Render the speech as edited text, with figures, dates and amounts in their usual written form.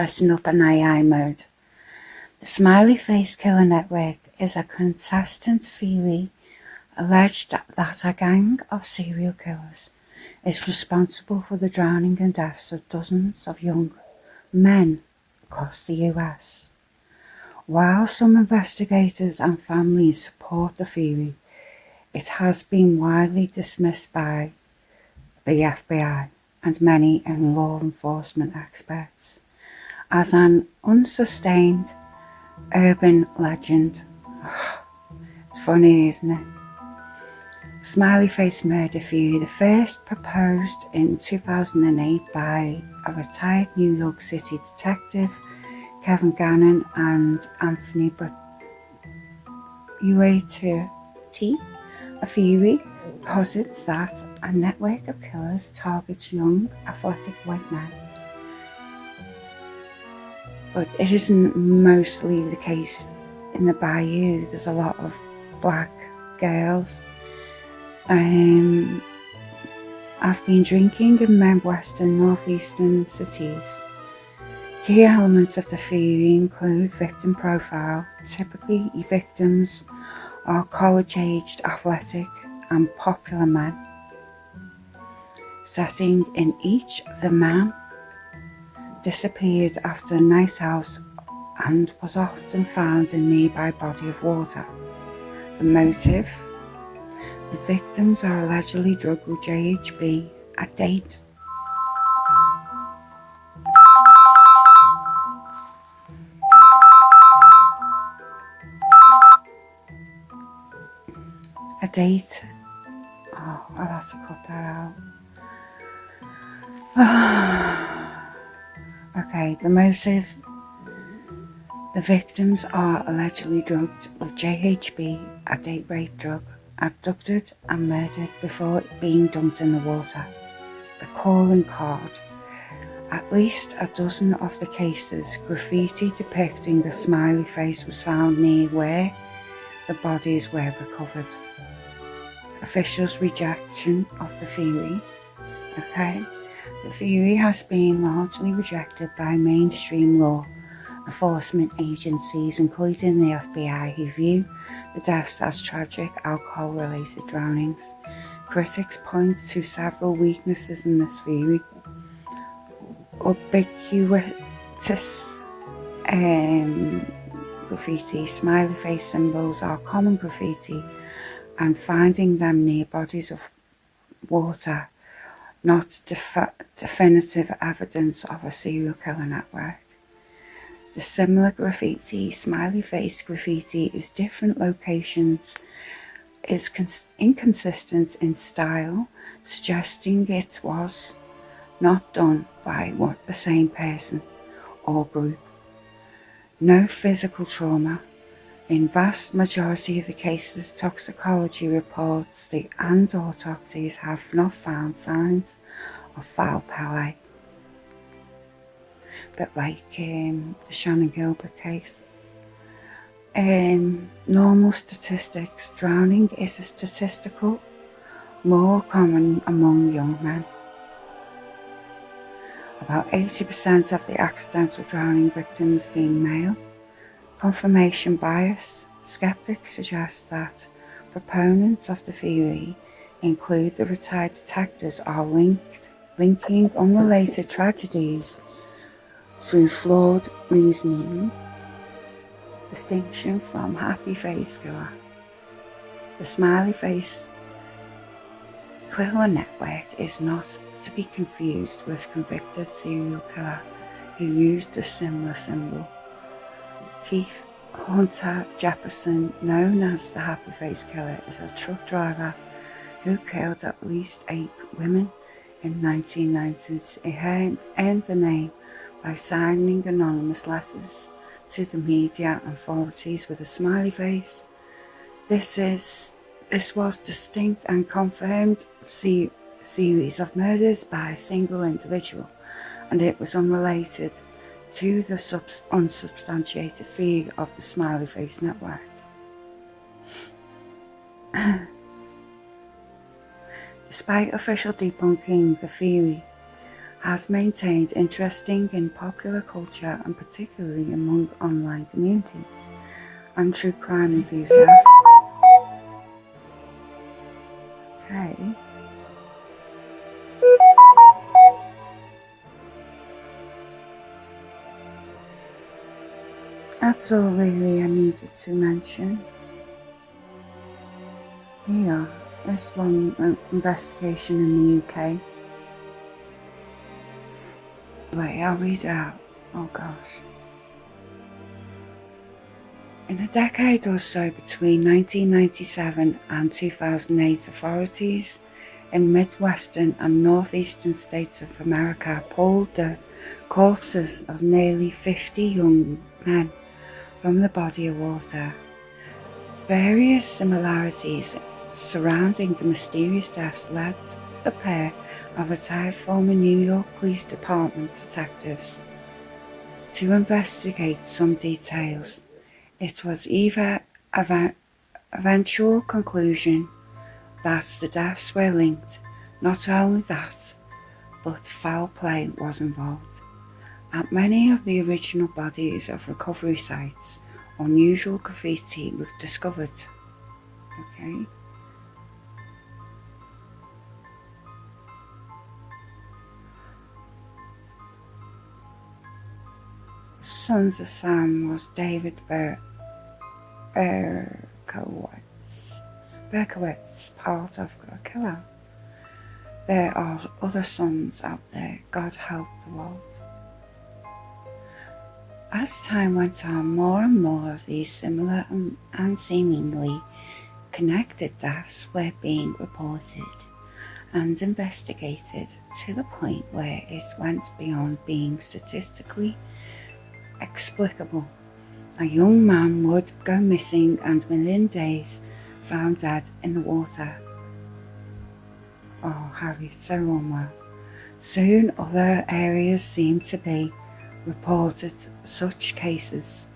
dressing up in AI mode. The Smiley Face Killer Network is a consistent theory alleged that a gang of serial killers is responsible for the drowning and deaths of dozens of young men across the US. While some investigators and families support the theory, it has been widely dismissed by the FBI and many law enforcement experts as an unsustained urban legend. It's funny, isn't it? Smiley Face Murder Theory, the first proposed in 2008 by a retired New York City detective, Kevin Gannon, and Anthony Buaiti. A theory posits that a network of killers targets young, athletic white men. But it isn't mostly the case in the bayou. There's a lot of black girls. I've been drinking in Midwestern, northeastern cities. Key elements of the theory include victim profile. Typically, victims are college-aged, athletic, and popular men. Setting in each, the man disappeared after a night out and was often found in a nearby body of water. The motive: the victims are allegedly drugged with GHB at date. Oh, I'll have to cut that out. Okay, the motive: the victims are allegedly drugged with GHB, a date rape drug, abducted and murdered before being dumped in the water. The calling card: at least a dozen of the cases, graffiti depicting the smiley face was found near where the bodies were recovered. Officials' rejection of the theory. The theory has been largely rejected by mainstream law enforcement agencies, including the FBI, who view the deaths as tragic alcohol-related drownings. Critics point to several weaknesses in this theory. Ubiquitous graffiti. Smiley face symbols are common graffiti, and finding them near bodies of water not definitive evidence of a serial killer network. The similar graffiti, smiley face graffiti, is different locations, is inconsistent in style, suggesting it was not done by the same person or group. No physical trauma. In vast majority of the cases, toxicology reports and autopsies have not found signs of foul play. But like the Shannon Gilbert case. Normal statistics: drowning is statistical more common among young men. About 80% of the accidental drowning victims being male. Confirmation bias. Skeptics suggest that proponents of the theory include the retired detectives are linking unrelated tragedies through flawed reasoning. Distinction from happy face killer. The smiley face killer network is not to be confused with convicted serial killer who used a similar symbol. Keith Hunter Jefferson, known as the Happy Face Killer, is a truck driver who killed at least 8 women in 1990s. He earned the name by signing anonymous letters to the media and authorities with a smiley face. This was distinct and confirmed series of murders by a single individual, and it was unrelated to the unsubstantiated theory of the smiley face network. Despite official debunking the theory, has maintained interesting in popular culture and particularly among online communities and true crime enthusiasts. Okay. That's all really I needed to mention. Here is one investigation in the UK. Wait, I'll read it out. Oh gosh. In a decade or so between 1997 and 2008, authorities in Midwestern and Northeastern states of America pulled the corpses of nearly 50 young men from the body of water. Various similarities surrounding the mysterious deaths led the pair of retired former New York Police Department detectives to investigate some details. It was either eventual conclusion that the deaths were linked. Not only that, but foul play was involved. At many of the original bodies of recovery sites, unusual graffiti was discovered. Okay. The Sons of Sam was David Berkowitz, part of a killer. There are other sons out there, God help the world. As time went on, more and more of these similar and seemingly connected deaths were being reported and investigated to the point where it went beyond being statistically explicable. A young man would go missing and within days found dead in the water. Oh, Harry, so unwell. Soon other areas seemed to be reported such cases.